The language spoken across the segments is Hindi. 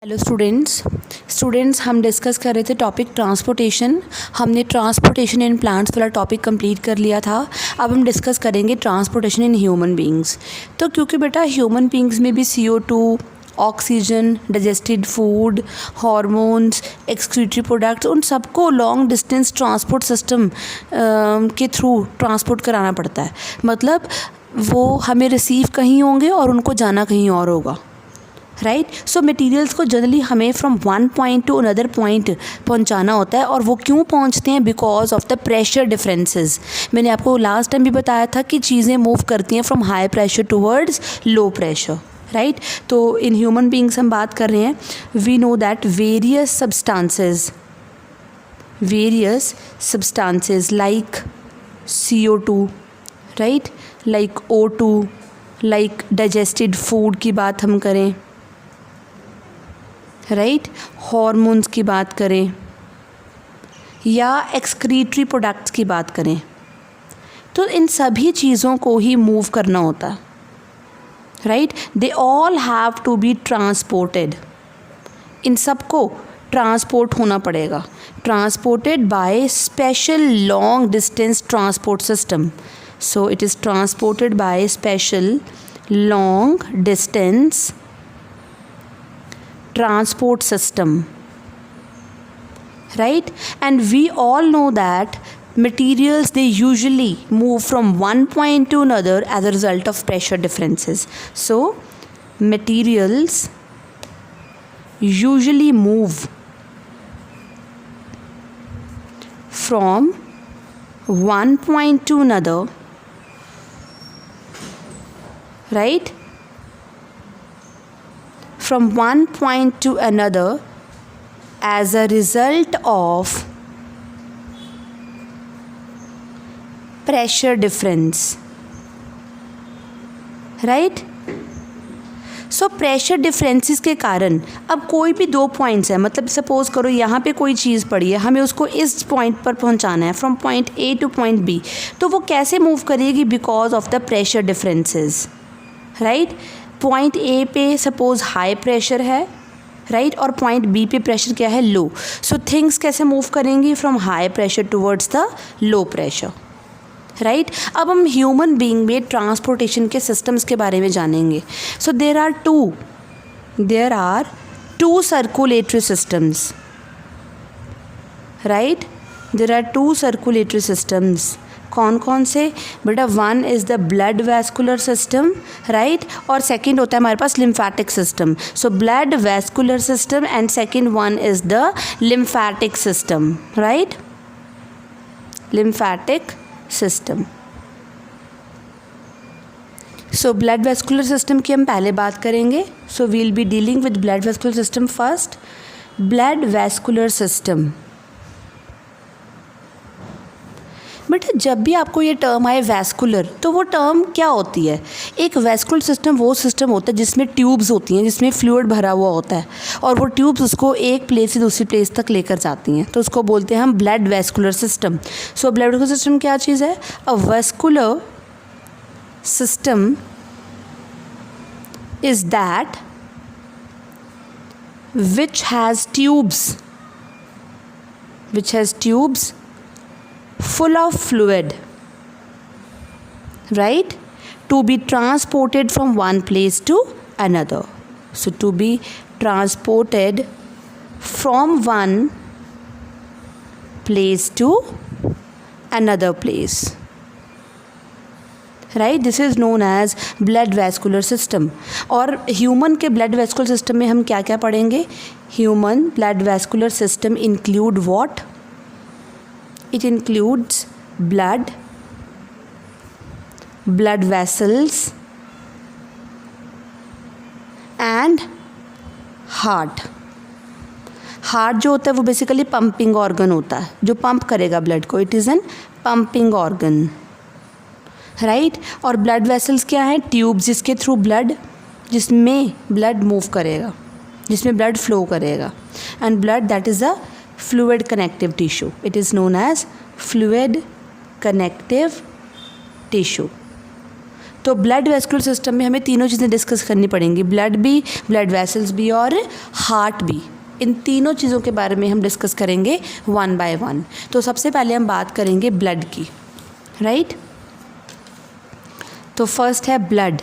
हेलो स्टूडेंट्स हम डिस्कस कर रहे थे टॉपिक ट्रांसपोर्टेशन। हमने ट्रांसपोर्टेशन इन प्लांट्स वाला टॉपिक कंप्लीट कर लिया था। अब हम डिस्कस करेंगे ट्रांसपोर्टेशन इन ह्यूमन बीइंग्स। तो क्योंकि बेटा ह्यूमन बीइंग्स में भी CO2, oxygen, digested food, hormones, excretory products, उन सबको लॉन्ग डिस्टेंस ट्रांसपोर्ट सिस्टम के थ्रू ट्रांसपोर्ट कराना पड़ता है। मतलब वो हमें रिसीव कहीं होंगे और उनको जाना कहीं और होगा, राइट। सो मटेरियल्स को जनरली हमें from one point two another point पहुंचाना होता है। और वो क्यों पहुंचते हैं? Because of the pressure differences. मैंने आपको लास्ट टाइम भी बताया था कि चीज़ें मूव करती हैं from high pressure towards low pressure, right. तो इन ह्यूमन बीइंग्स हम बात कर रहे हैं। We know that various substances like CO2, right, like O2, like digested food की बात हम करें, राइट, हॉर्मोन्स की बात करें या एक्सक्रीटरी प्रोडक्ट्स की बात करें, तो इन सभी चीज़ों को ही मूव करना होता है, right. They all have to be transported. इन सबको ट्रांसपोर्ट होना पड़ेगा, transported by special long distance transport system. So it is transported by special long distance transport system, right. And we all know that materials, they usually move from one point to another as a result of pressure differences. So materials usually move from one point to another, right, from one point to another as a result of pressure difference, right. So pressure differences के कारण अब कोई भी दो पॉइंट्स है, मतलब सपोज़ करो यहाँ पे कोई चीज़ पड़ी है, हमें उसको इस पॉइंट पर पहुँचाना है from point A to point B, तो वो कैसे मूव करेगी? Because of the pressure differences, right. Point A पे सपोज़ हाई प्रेशर है, राइट, और पॉइंट B पे प्रेशर क्या है? लो। सो थिंग्स कैसे मूव करेंगी? From high pressure towards the low pressure, right. अब हम ह्यूमन बीइंग में ट्रांसपोर्टेशन के सिस्टम्स के बारे में जानेंगे। So there are two circulatory systems, right. There are two circulatory systems. कौन कौन से बेटा? One is the blood vascular system, right, और सेकंड होता है हमारे पास lymphatic system. So blood vascular system and second one is the lymphatic system, right, lymphatic system. So blood vascular system की हम पहले बात करेंगे। So we will be dealing with blood vascular system first. Blood vascular system, बेटा जब भी आपको ये टर्म आए वैस्कुलर, तो वो टर्म क्या होती है? एक वैस्कुलर सिस्टम वो सिस्टम होता है जिसमें ट्यूब्स होती हैं, जिसमें फ्लूइड भरा हुआ होता है, और वो ट्यूब्स उसको एक प्लेस से दूसरी प्लेस तक लेकर जाती हैं, तो उसको बोलते हैं हम blood vascular system. So blood vascular system क्या चीज़ है? A vascular system is that which has tubes full of fluid, right, to be transported from one place to another. So to be transported from one place to another place, right, this is known as blood vascular system. और ह्यूमन के ब्लड वैस्कुलर सिस्टम में हम क्या क्या पढ़ेंगे? Human blood vascular system include what? It includes blood vessels and heart. Heart जो होता है वो बेसिकली पंपिंग ऑर्गन होता है, जो पंप करेगा ब्लड को। It is an pumping organ, right. और ब्लड वेसल्स क्या है? ट्यूब्स जिसके थ्रू जिसमें ब्लड मूव करेगा, जिसमें ब्लड फ्लो करेगा। And blood that is a fluid connective tissue. It is known as fluid connective tissue. तो ब्लड वेस्कुलर सिस्टम में हमें तीनों चीज़ें डिस्कस करनी पड़ेंगी, ब्लड भी, ब्लड वेसल्स भी और हार्ट भी। इन तीनों चीज़ों के बारे में हम डिस्कस करेंगे वन बाय वन। तो सबसे पहले हम बात करेंगे ब्लड की, राइट। तो फर्स्ट है ब्लड।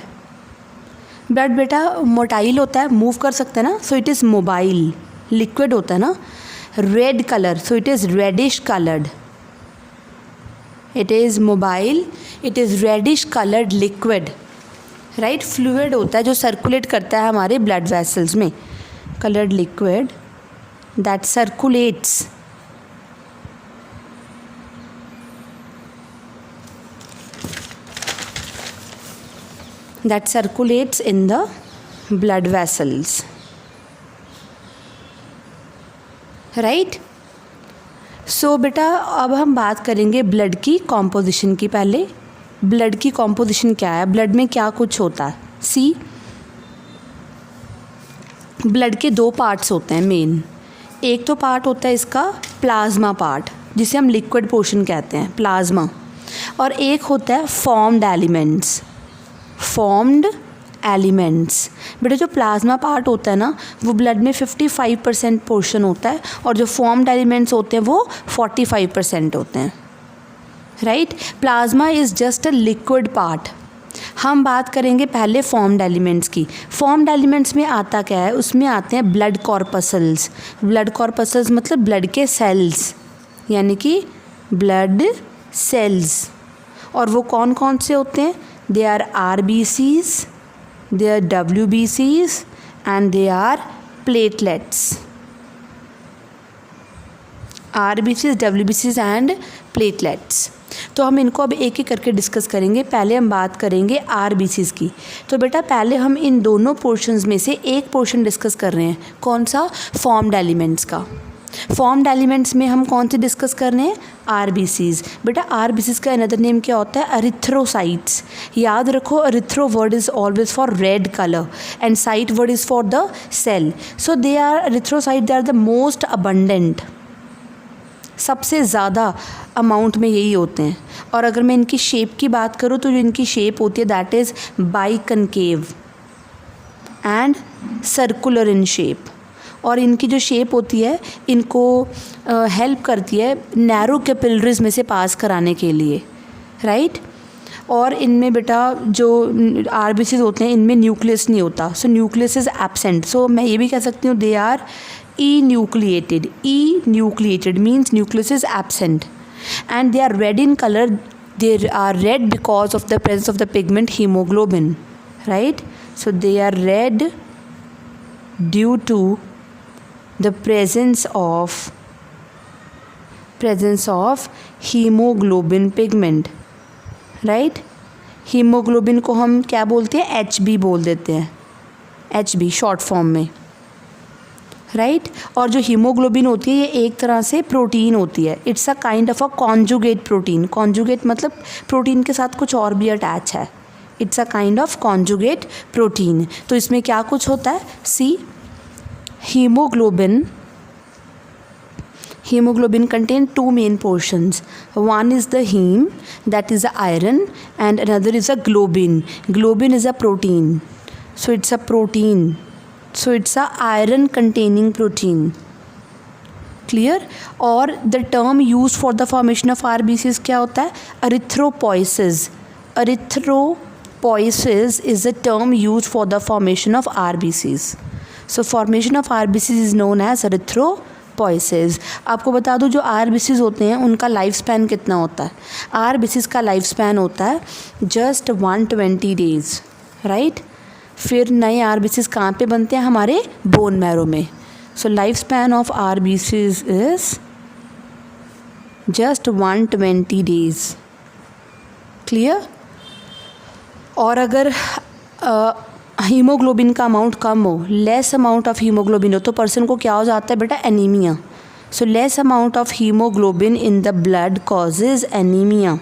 ब्लड बेटा मोटाइल होता है, मूव कर सकता है ना, so it is mobile. Liquid होता है ना, red colour, so it is reddish coloured. It is mobile, it is reddish coloured liquid, right. Fluid होता है जो सर्कुलेट करता है हमारे ब्लड वेसल्स में, coloured liquid that circulates. that circulates in the blood vessels, right? So बेटा अब हम बात करेंगे ब्लड की कॉम्पोजिशन की। पहले ब्लड की कॉम्पोजिशन क्या है, ब्लड में क्या कुछ होता है। सी, ब्लड के दो पार्ट्स होते हैं मेन। एक तो पार्ट होता है इसका प्लाज्मा पार्ट, जिसे हम लिक्विड पोर्शन कहते हैं, प्लाज्मा। और एक होता है फॉर्म्ड एलिमेंट्स, फॉर्म्ड एलिमेंट्स। बेटा जो प्लाज्मा पार्ट होता है ना, वो ब्लड में 55% पोर्शन होता है, और जो फॉर्म्ड एलिमेंट्स होते हैं वो 45% होते हैं, right. Plasma is just a liquid part. हम बात करेंगे पहले फॉर्म्ड एलिमेंट्स की। फॉर्म्ड एलिमेंट्स में आता क्या है, उसमें आते हैं ब्लड कॉर्पसल्स। ब्लड कॉर्पसल्स मतलब ब्लड के सेल्स, यानी कि ब्लड सेल्स। और वो कौन कौन से होते हैं, they are RBCs, they are WBCs and they are platelets. RBCs, WBCs and platelets. तो हम इनको अब एक एक करके डिस्कस करेंगे। पहले हम बात करेंगे RBCs की। तो बेटा पहले हम इन दोनों पोर्शंस में से एक पोर्शन डिस्कस कर रहे हैं, कौन सा, फॉर्म्ड एलिमेंट्स का। फॉर्म्ड एलिमेंट्स में हम कौन से डिस्कस कर रहे हैं, RBCs। बेटा RBCs का अनदर नेम क्या होता है, एरिथ्रोसाइट्स। याद रखो, erythro word is always for red colour and cyte word is for the cell. So they are erythrocyte, they are the most abundant, सबसे ज़्यादा अमाउंट में यही होते हैं। और अगर मैं इनकी शेप की बात करूँ तो जो इनकी शेप होती है that is biconcave and circular in shape. और इनकी जो शेप होती है इनको हेल्प करती है नैरो कैपिलरीज में से पास कराने के लिए, राइट। और इनमें बेटा जो RBCs होते हैं इनमें न्यूक्लियस नहीं होता, so nucleus is absent. So मैं ये भी कह सकती हूँ they are enucleated. Enucleated means nucleus is absent, and they are red in color. They are red because of the presence of the pigment hemoglobin, right? So they are red due to the presence of hemoglobin pigment, right? Haemoglobin को हम क्या बोलते हैं, HB बोल देते हैं, HB शॉर्ट फॉर्म में, राइट। और जो हीमोग्लोबिन होती है ये एक तरह से प्रोटीन होती है, it's a kind of a conjugate protein. Conjugate मतलब प्रोटीन के साथ कुछ और भी अटैच है, it's a kind of conjugate protein. तो इसमें क्या कुछ होता है, सी, hemoglobin contain two main portions. One is the heme, that is the iron, and another is a globin. Globin is a protein, so it's a protein. So it's a iron containing protein. Clear? और the term used for the formation of RBCs क्या होता है, erythropoiesis. Erythropoiesis is the term used for the formation of RBCs. So formation of RBCs is known as erythropoiesis. आपको बता दूं जो RBCs होते हैं उनका लाइफ स्पैन कितना होता है। RBCs का लाइफ स्पैन होता है जस्ट 120 डेज, राइट। फिर नए RBCs कहाँ पे बनते हैं, हमारे बोन मैरो में। So life span of RBCs is just 120 days. Clear? और अगर हीमोग्लोबिन का अमाउंट कम हो, लेस अमाउंट ऑफ हीमोग्लोबिन हो, तो पर्सन को क्या हो जाता है बेटा, anaemia. So less amount of haemoglobin in the blood causes anaemia,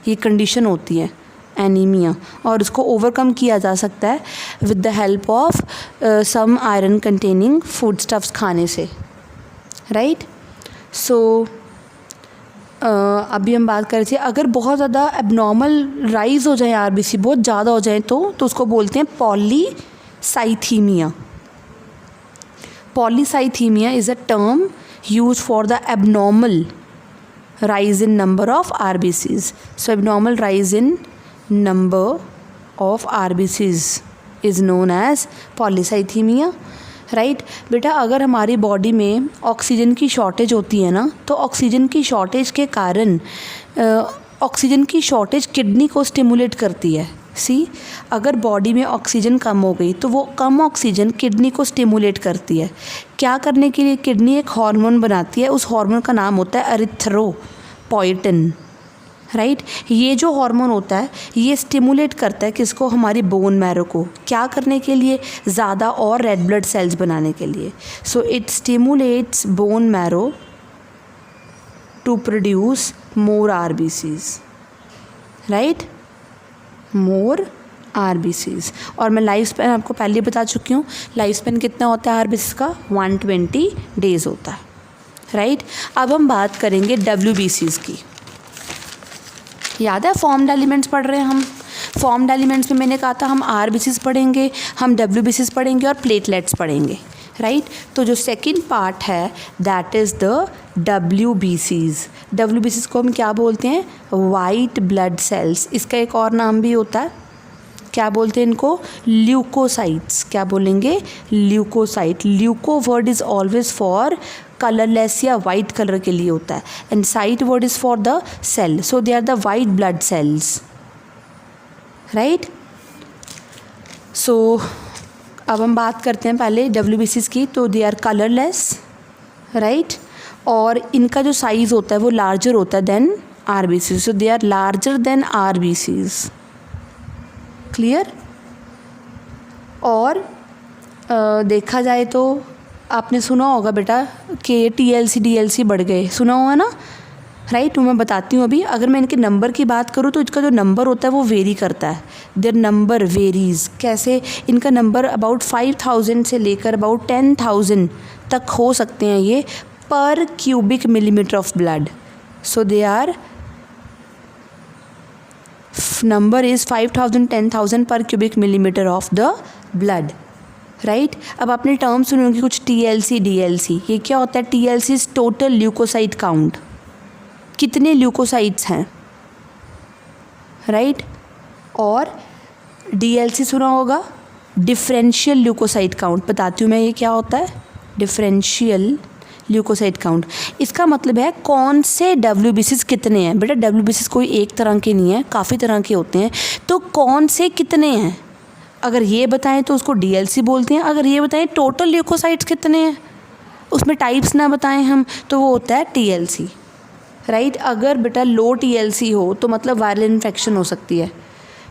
ये कंडीशन होती है एनीमिया। और इसको ओवरकम किया जा सकता है with the help of some iron containing food stuffs खाने से, राइट। सो अभी हम बात कर रहे थे, अगर बहुत ज़्यादा एबनॉर्मल राइज हो जाए आरबीसी, बहुत ज़्यादा हो जाए तो उसको बोलते हैं polycythaemia. Polycythaemia is a term use for the abnormal rise in number of RBCs. So abnormal rise in number of RBCs is known as polycythemia. Right बेटा, अगर हमारी बॉडी में ऑक्सीजन की शॉर्टेज होती है ना, तो ऑक्सीजन की शॉर्टेज के कारण ऑक्सीजन की शॉर्टेज किडनी को स्टिमुलेट करती है. सी, अगर बॉडी में ऑक्सीजन कम हो गई तो वो कम ऑक्सीजन किडनी को स्टिमुलेट करती है. क्या करने के लिए? किडनी एक हार्मोन बनाती है, उस हार्मोन का नाम होता है एरिथ्रोपोइटिन. राइट, ये जो हार्मोन होता है ये स्टिमुलेट करता है किसको? हमारी बोन मैरो को. क्या करने के लिए? ज़्यादा और रेड ब्लड सेल्स बनाने के लिए. So it stimulates bone marrow to produce more RBCs. Right, more RBCs. और मैं लाइफ स्पैन आपको पहले बता चुकी हूँ. लाइफ स्पैन कितना होता है आरबीसीज का? 120 डेज़ होता है. राइट, अब हम बात करेंगे डब्ल्यूबीसीज की. याद है फॉर्म्ड एलिमेंट्स पढ़ रहे हैं हम. फॉर्म्ड एलिमेंट्स में मैंने कहा था हम आरबीसीज पढ़ेंगे, हम डब्ल्यूबीसीज पढ़ेंगे और प्लेटलेट्स पढ़ेंगे. राइट, तो जो सेकंड पार्ट है दैट इज़ द डब्ल्यूबीसीज. डब्ल्यूबीसीज को हम क्या बोलते हैं? White blood sales. इसका एक और नाम भी होता है, क्या बोलते हैं इनको? ल्यूकोसाइट्स. क्या बोलेंगे? Leucocyte. Leuco word is always for colourless या वाइट कलर के लिए होता है, and cyte word is for the cell. So they are the white blood cells. Right, so अब हम बात करते हैं पहले डब्ल्यूबीसीज की. तो दे आर कलरलेस. राइट, और इनका जो साइज़ होता है वो लार्जर होता है than RBCs. So they are larger than RBCs. Clear? और देखा जाए तो आपने सुना होगा बेटा कि टीएलसी डीएलसी बढ़ गए. सुना होगा ना. राइट, तो मैं बताती हूँ अभी. अगर मैं इनके नंबर की बात करूँ तो इसका जो नंबर होता है वो वेरी करता है. Their number varies. कैसे? इनका नंबर अबाउट 5000 से लेकर अबाउट 10,000 तक हो सकते हैं ये पर cubic millimetre of blood. So they are number is 5000 10,000 per cubic millimeter of the blood. Right, अब आपने टर्म सुनी होगी कुछ टीएलसी डीएलसी. ये क्या होता है? TLC is total leucocyte count. कितने ल्यूकोसाइट्स हैं? राइट, और डीएलसी सुना होगा डिफरेंशियल ल्यूकोसाइट काउंट. बताती हूँ मैं ये क्या होता है. Differential leukocyte count. इसका मतलब है कौन से डब्ल्यूबीसीज कितने हैं. बेटा डब्ल्यूबीसीज कोई एक तरह के नहीं है, काफ़ी तरह के होते हैं. तो कौन से कितने हैं? अगर ये बताएं तो उसको डीएलसी बोलते हैं. अगर ये बताएं टोटल ल्यूकोसाइट्स कितने हैं, उसमें टाइप्स ना बताएं हम, तो वो होता है टीएलसी. राइट, अगर बेटा लो टीएलसी हो तो मतलब वायरल इन्फेक्शन हो सकती है.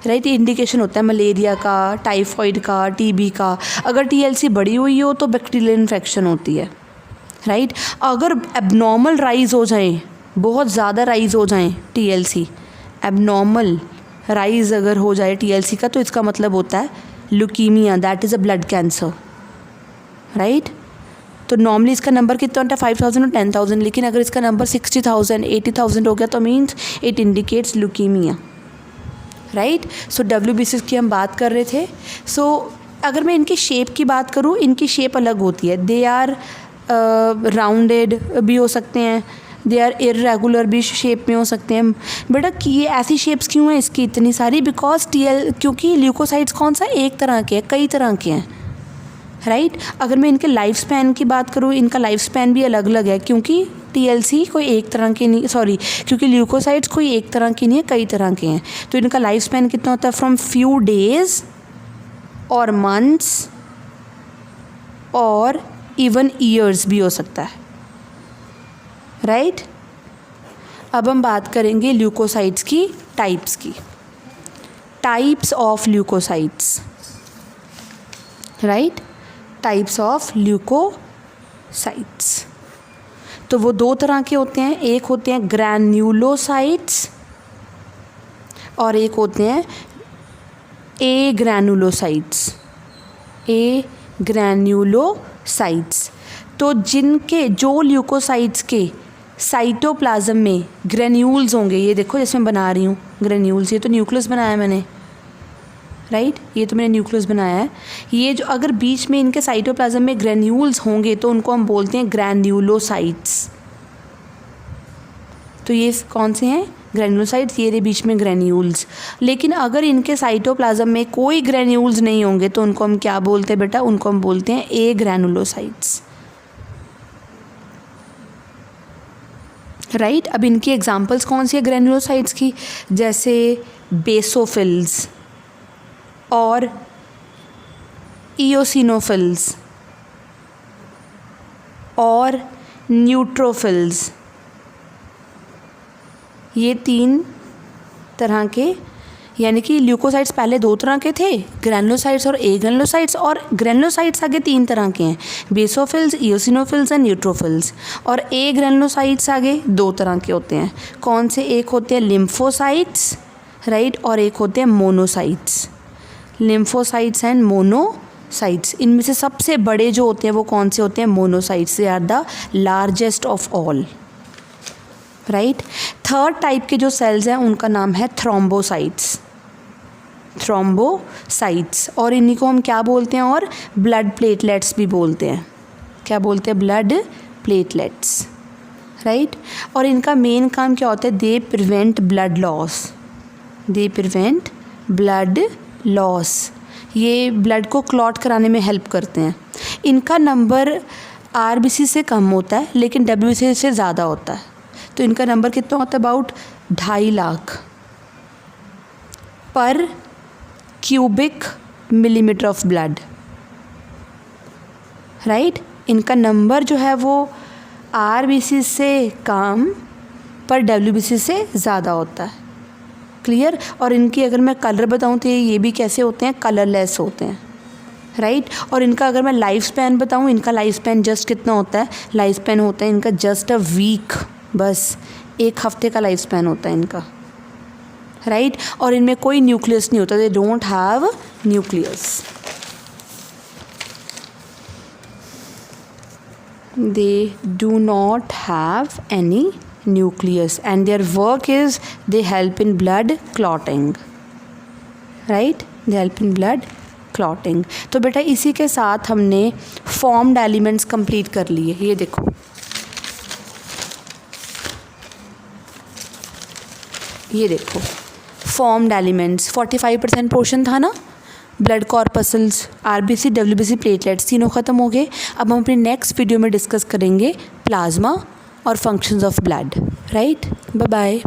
राइट, इंडिकेशन होता है मलेरिया का, टाइफॉइड का, टीबी का. अगर टीएलसी बढ़ी हुई हो तो बैक्टीरियल इन्फेक्शन होती है. राइट, अगर एबनॉर्मल राइज हो जाए, बहुत ज़्यादा राइज हो जाए टीएलसी, एबनॉर्मल राइज अगर हो जाए टीएलसी का, तो इसका मतलब होता है leukaemia, that is a blood cancer. Right, तो नॉर्मली इसका नंबर कितना होता है? 5000 और 10,000. लेकिन अगर इसका नंबर 60,000 80,000 हो गया तो means it indicates leukaemia. Right, so डब्ल्यूबीसीज की हम बात कर रहे थे. सो अगर मैं इनकी शेप की बात करूँ, इनकी शेप अलग होती है. दे आर राउंडेड भी हो सकते हैं, दे आर इरेगुलर भी शेप में हो सकते हैं. बेटा कि ये ऐसी शेप्स क्यों हैं इसकी इतनी सारी? बिकॉज क्योंकि ल्यूकोसाइट्स कौन सा एक तरह के हैं, कई तरह के हैं. राइट, अगर मैं इनके लाइफ स्पैन की बात करूँ, इनका लाइफ स्पैन भी अलग अलग है. क्योंकि टीएलसी कोई एक तरह के नहीं, सॉरी, क्योंकि ल्यूकोसाइट्स कोई एक तरह की नहीं है, कई तरह के हैं. तो इनका लाइफ स्पैन कितना होता है? फ्रॉम फ्यू डेज और मंथ्स और इवन ईयर्स भी हो सकता है. राइट, अब हम बात करेंगे ल्यूकोसाइट्स की टाइप्स की. Types of leukocytes. Right, types of leukocytes. तो वो दो तरह के होते हैं. एक होते हैं ग्रैन्युलोसाइट्स और एक होते हैं ए ग्रैनुलोसाइट्स. ए ग्रैन्युलोसाइट्स. तो जिनके जो ल्यूकोसाइट्स के साइटोप्लाज्म में ग्रेन्यूल्स होंगे, ये देखो जिसमें बना रही हूँ ग्रेन्यूल्स, ये तो न्यूक्लियस बनाया मैंने, राइट, ये तो मैंने न्यूक्लियस बनाया है। ये जो अगर बीच में इनके साइटोप्लाज्म में ग्रेन्यूल्स होंगे तो उनको हम बोलते हैं ग्रैन्युलोसाइट्स। तो ये कौन से हैं? ग्रैन्युलोसाइट्स, ये रहे बीच में ग्रेन्यूल्स। लेकिन अगर इनके साइटोप्लाज्म में कोई ग्रेन्यूल्स नहीं होंगे तो उनको हम क्या बोलते हैं बेटा? उनको हम बोलते हैं एग्रैनुलोसाइट्स, राइट। अब इनकी एग्जांपल्स कौन सी है ग्रैन्युलोसाइट्स की? जैसे बेसोफिल्स और इओसिनोफिल्स और न्यूट्रोफिल्स, ये 3 तरह के, यानी कि ल्यूकोसाइट्स पहले 2 तरह के थे, ग्रैनुलोसाइट्स और एग्रैनुलोसाइट्स, और ग्रैनुलोसाइट्स आगे 3 तरह के हैं, बेसोफिल्स, इओसिनोफिल्स एंड न्यूट्रोफिल्स। और एग्रैनुलोसाइट्स आगे 2 तरह के होते हैं। कौन से? एक होते हैं लिम्फोसाइट्स, राइट, और एक होते हैं मोनोसाइट्स। लिम्फोसाइट्स एंड मोनोसाइट्स, इनमें से सबसे बड़े जो होते हैं वो कौन से होते हैं? Monocytes. They are the largest of all, right. Third type के जो सेल्स हैं उनका नाम है थ्रोम्बोसाइट्स, थ्रोम्बोसाइट्स, और इन्हीं को हम क्या बोलते हैं? और ब्लड प्लेटलेट्स भी बोलते हैं। क्या बोलते हैं? Blood platelets, right. और इनका मेन काम क्या होता है? They prevent blood loss, they prevent blood loss, ये ब्लड को क्लॉट कराने में हेल्प करते हैं। इनका नंबर आरबीसी से कम होता है लेकिन डब्ल्यूबीसी से ज़्यादा होता है। तो इनका नंबर कितना होता है? अबाउट 2.5 लाख पर cubic millimetre of blood, right. इनका नंबर जो है वो आरबीसी से कम पर डब्ल्यूबीसी से ज़्यादा होता है, क्लियर। और इनकी अगर मैं कलर बताऊं तो ये भी कैसे होते हैं? कलरलेस होते हैं, राइट। और इनका अगर मैं लाइफ स्पैन बताऊं, इनका लाइफ स्पैन जस्ट कितना होता है? लाइफ स्पैन होता है इनका जस्ट अ वीक, बस 1 हफ्ते का लाइफ स्पैन होता है इनका, राइट। और इनमें कोई न्यूक्लियस नहीं होता, they don't have nucleus, they do not have any nucleus and their work is they help in blood clotting, right, they help in blood clotting। तो बेटा इसी के साथ हमने फॉर्म्ड एलिमेंट्स कंप्लीट कर लिए। ये देखो, ये देखो फॉर्म्ड एलिमेंट्स, 45% पोर्शन था ना, blood corpuscles, RBC, WBC, platelets, तीनों ख़त्म हो गए। अब हम अपने नेक्स्ट वीडियो में डिस्कस करेंगे प्लाज्मा और functions of blood, right. Bye bye.